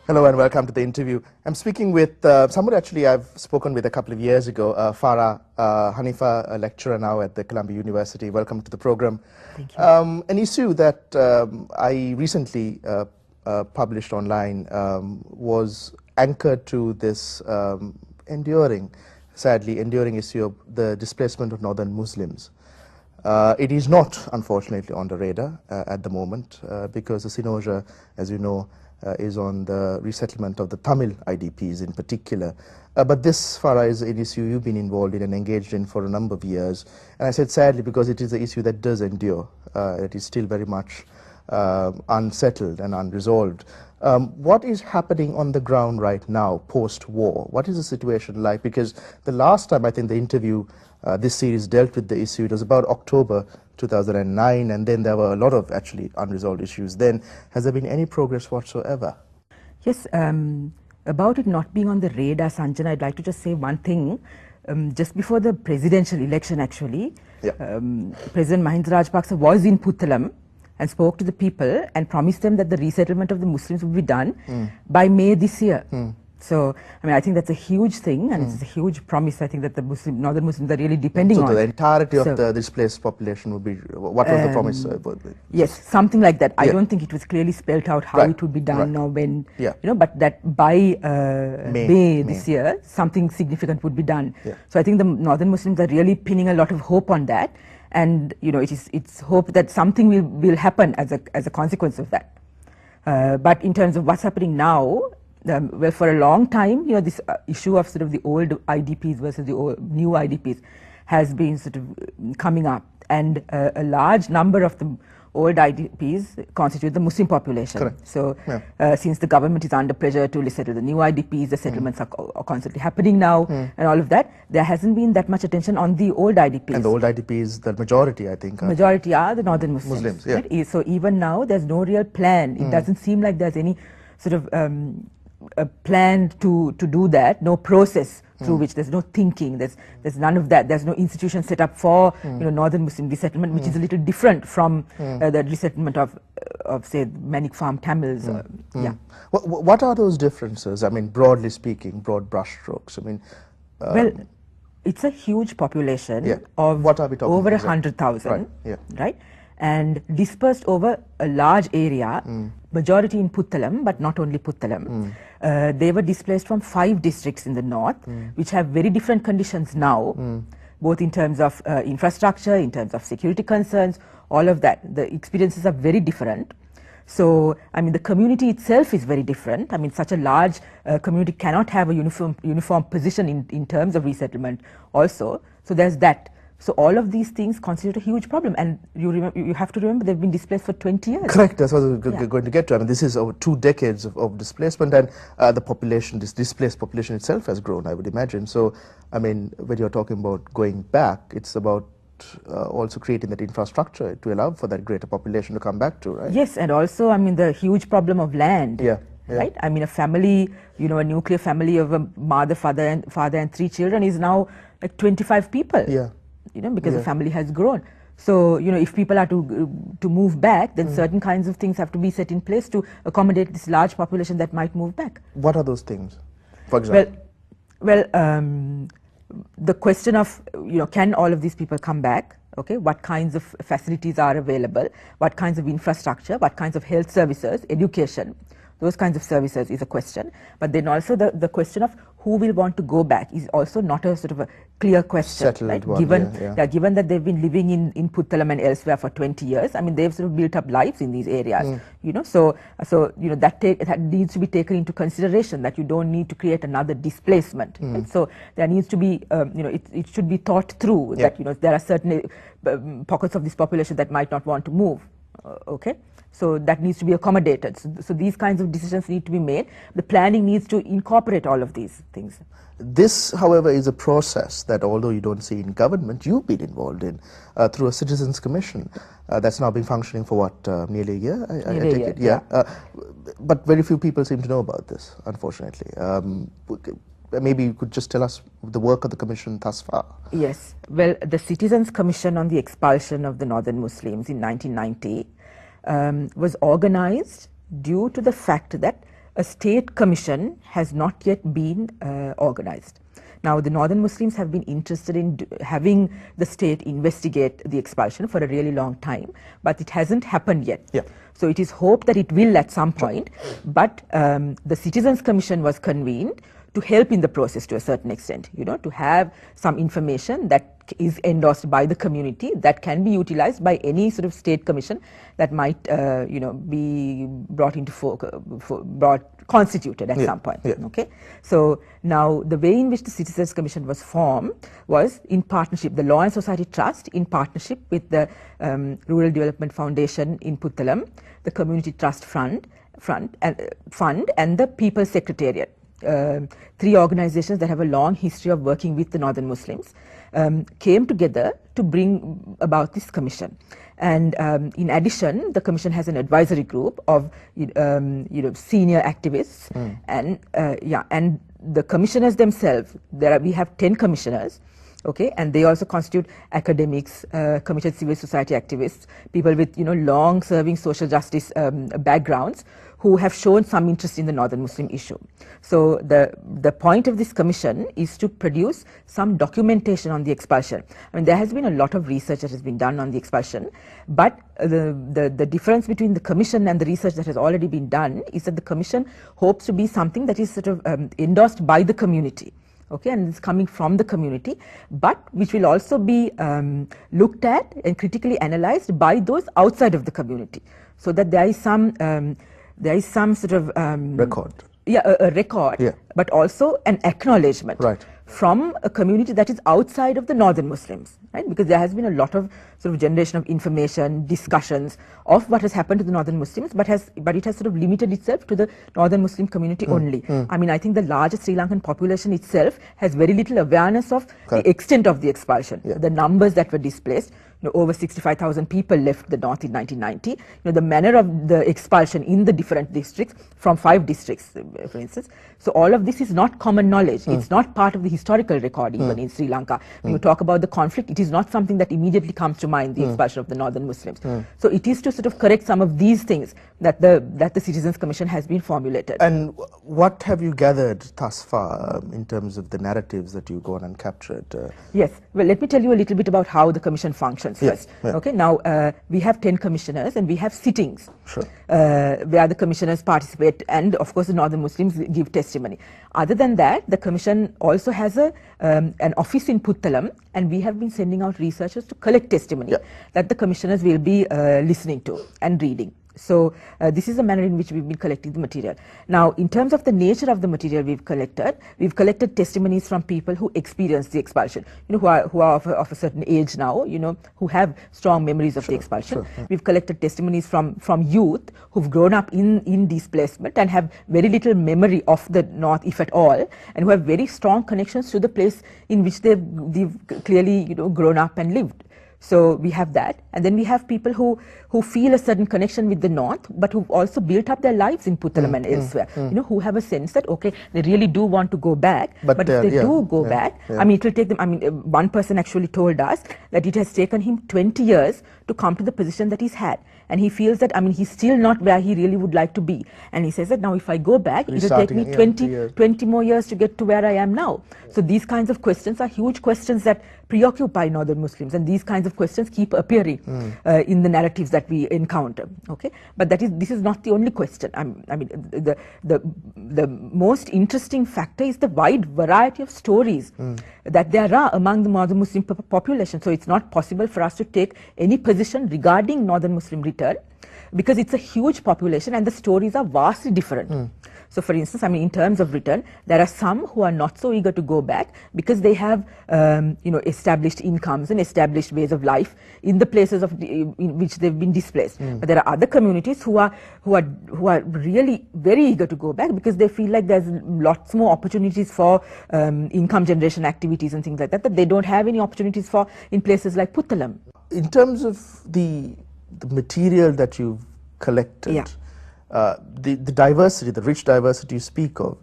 Hello and welcome to the interview. I'm speaking with somebody actually I've spoken with a couple of years ago, Farzana Haniffa, a lecturer now at the Colombo University. Welcome to the program. Thank you. An issue that I recently published online was anchored to this sadly enduring issue of the displacement of northern Muslims. It is not, unfortunately, on the radar at the moment because the Sinoja, as you know, is on the resettlement of the Tamil IDPs in particular. But this, Farah, is an issue you've been involved in and engaged in for a number of years. And I said sadly because it is an issue that does endure. It is still very much unsettled and unresolved. What is happening on the ground right now, post-war? What is the situation like? Because the last time I think the interview, this series dealt with the issue, it was about October 2009, and then there were a lot of actually unresolved issues then. Has there been any progress whatsoever? Yes, about it not being on the radar, Sanjana, I'd like to just say one thing. Just before the presidential election, actually, President Mahinda Rajapaksa was in Puttalam and spoke to the people and promised them that the resettlement of the Muslims would be done by May this year. So, I mean, I think that's a huge thing, and it's a huge promise. I think that the northern Muslims are really depending on. So the entirety of the displaced population would be, what was the promise? Yes, something like that. I don't think it was clearly spelled out how it would be done or when, you know, but that by May this year, something significant would be done. So I think the northern Muslims are really pinning a lot of hope on that, and you know, it's hope that something will happen as a consequence of that. But in terms of what's happening now, well, for a long time, you know, this issue of sort of the old IDPs versus the new IDPs has been sort of coming up, and a large number of the old IDPs constitute the Muslim population. Correct. So, since the government is under pressure to resettle the new IDPs, the settlements are constantly happening now, and all of that, there hasn't been that much attention on the old IDPs. And the old IDPs, the majority, I think. Majority are the northern Muslims. Right? So even now, there's no real plan. It doesn't seem like there's any sort of a plan to do that, no process through which there's no thinking, there's none of that, there's no institution set up for you know, northern Muslim resettlement, which is a little different from the resettlement of say Manik Farm Tamils. What are those differences? I mean, broadly speaking, broad brushstrokes. I mean, well, it's a huge population of what are we talking over about? 100,000, right? And dispersed over a large area, majority in Puttalam, but not only Puttalam. They were displaced from 5 districts in the north, which have very different conditions now, both in terms of infrastructure, in terms of security concerns, all of that. The experiences are very different. So, I mean, the community itself is very different. I mean, such a large community cannot have a uniform position in terms of resettlement also. So there's that. So all of these things constitute a huge problem, and you have to remember they've been displaced for 20 years. Correct, that's what we're going to get to. I mean, this is over 2 decades of displacement, and the population, this displaced population itself has grown, I would imagine. So, I mean, when you're talking about going back, it's about also creating that infrastructure to allow for that greater population to come back to, right? Yes, and also, I mean, the huge problem of land. Right? I mean, a family, you know, a nuclear family of a mother, father, and 3 children is now like 25 people. You know, because the family has grown. So, you know, if people are to move back, then certain kinds of things have to be set in place to accommodate this large population that might move back. What are those things, for example? Well, the question of, you know, can all of these people come back? Okay, what kinds of facilities are available? What kinds of infrastructure? What kinds of health services? Education? Those kinds of services is a question. But then also the question of who will want to go back is also not a sort of a clear question. Settled right? one, Given that they've been living in Puttalam and elsewhere for 20 years, I mean, they've sort of built up lives in these areas, you know, so you know, that needs to be taken into consideration, that you don't need to create another displacement. Right? So there needs to be, you know, it should be thought through that, you know, there are certain pockets of this population that might not want to move, okay? So that needs to be accommodated. So these kinds of decisions need to be made. The planning needs to incorporate all of these things. This, however, is a process that, although you don't see in government, you've been involved in through a citizens' commission that's now been functioning for what, nearly a year? I take it. But very few people seem to know about this, unfortunately. Maybe you could just tell us the work of the commission thus far. Yes. Well, the Citizens' Commission on the Expulsion of the Northern Muslims in 1990 was organized due to the fact that a state commission has not yet been organized. Now, the Northern Muslims have been interested in having the state investigate the expulsion for a really long time, but it hasn't happened yet. Yeah. So it is hoped that it will at some point, but the Citizens Commission was convened to help in the process to a certain extent, to have some information that is endorsed by the community that can be utilized by any sort of state commission that might, be brought into constituted at some point. Yeah. Okay. So now the way in which the Citizens Commission was formed was in partnership, the Law and Society Trust in partnership with the Rural Development Foundation in Puttalam, the Community Trust Fund and the People's Secretariat. 3 organizations that have a long history of working with the Northern Muslims came together to bring about this commission. And in addition, the commission has an advisory group of senior activists, and the commissioners themselves. We have 10 commissioners. Okay, and they also constitute academics, committed civil society activists, people with long serving social justice backgrounds who have shown some interest in the Northern Muslim issue. So the point of this commission is to produce some documentation on the expulsion. I mean, there has been a lot of research that has been done on the expulsion, but the difference between the commission and the research that has already been done is that the commission hopes to be something that is sort of endorsed by the community. Okay, and it's coming from the community, but which will also be looked at and critically analyzed by those outside of the community, so that there is some sort of record. Yeah, a record, but also an acknowledgement from a community that is outside of the Northern Muslims, right? Because there has been a lot of sort of generation of information, discussions of what has happened to the Northern Muslims, but it has sort of limited itself to the Northern Muslim community only. I mean, I think the larger Sri Lankan population itself has very little awareness of the extent of the expulsion, the numbers that were displaced. Over 65,000 people left the north in 1990. The manner of the expulsion in the different districts, from 5 districts, for instance. So all of this is not common knowledge. It's not part of the historical record even in Sri Lanka. When you talk about the conflict, it is not something that immediately comes to mind, the expulsion of the Northern Muslims. So it is to sort of correct some of these things that the Citizens Commission has been formulated. And what have you gathered thus far in terms of the narratives that you go on and captured? Yes. Well, let me tell you a little bit about how the commission functions first. Okay. Now, we have 10 commissioners and we have sittings where the commissioners participate, and of course the Northern Muslims give testimony. Other than that, the commission also has an office in Puttalam, and we have been sending out researchers to collect testimony that the commissioners will be listening to and reading. So this is the manner in which we've been collecting the material. Now, in terms of the nature of the material we've collected testimonies from people who experienced the expulsion, who are of a certain age now, who have strong memories of the expulsion. We've collected testimonies from youth who've grown up in displacement and have very little memory of the north, if at all, and who have very strong connections to the place in which they've clearly grown up and lived. So we have that, and then we have people who feel a certain connection with the north, but who've also built up their lives in Puttalam and elsewhere. Who have a sense that they really do want to go back, but if they do go back, I mean, it will take them. I mean, one person actually told us that it has taken him 20 years to come to the position that he's had, and he feels that he's still not where he really would like to be, and he says that now if I go back, it will take me 20 more years to get to where I am now. So these kinds of questions are huge questions that preoccupy Northern Muslims, and these kinds of questions keep appearing in the narratives that we encounter. Okay, but this is not the only question. I mean, the most interesting factor is the wide variety of stories that there are among the Northern Muslim population. So it's not possible for us to take any position regarding Northern Muslim return, because it's a huge population and the stories are vastly different. So for instance, I mean, in terms of return, there are some who are not so eager to go back because they have, established incomes and established ways of life in the places in which they've been displaced. But there are other communities who are really very eager to go back because they feel like there's lots more opportunities for income generation activities and things like that they don't have any opportunities for in places like Puttalam. In terms of the material that you've collected, the diversity, the rich diversity you speak of,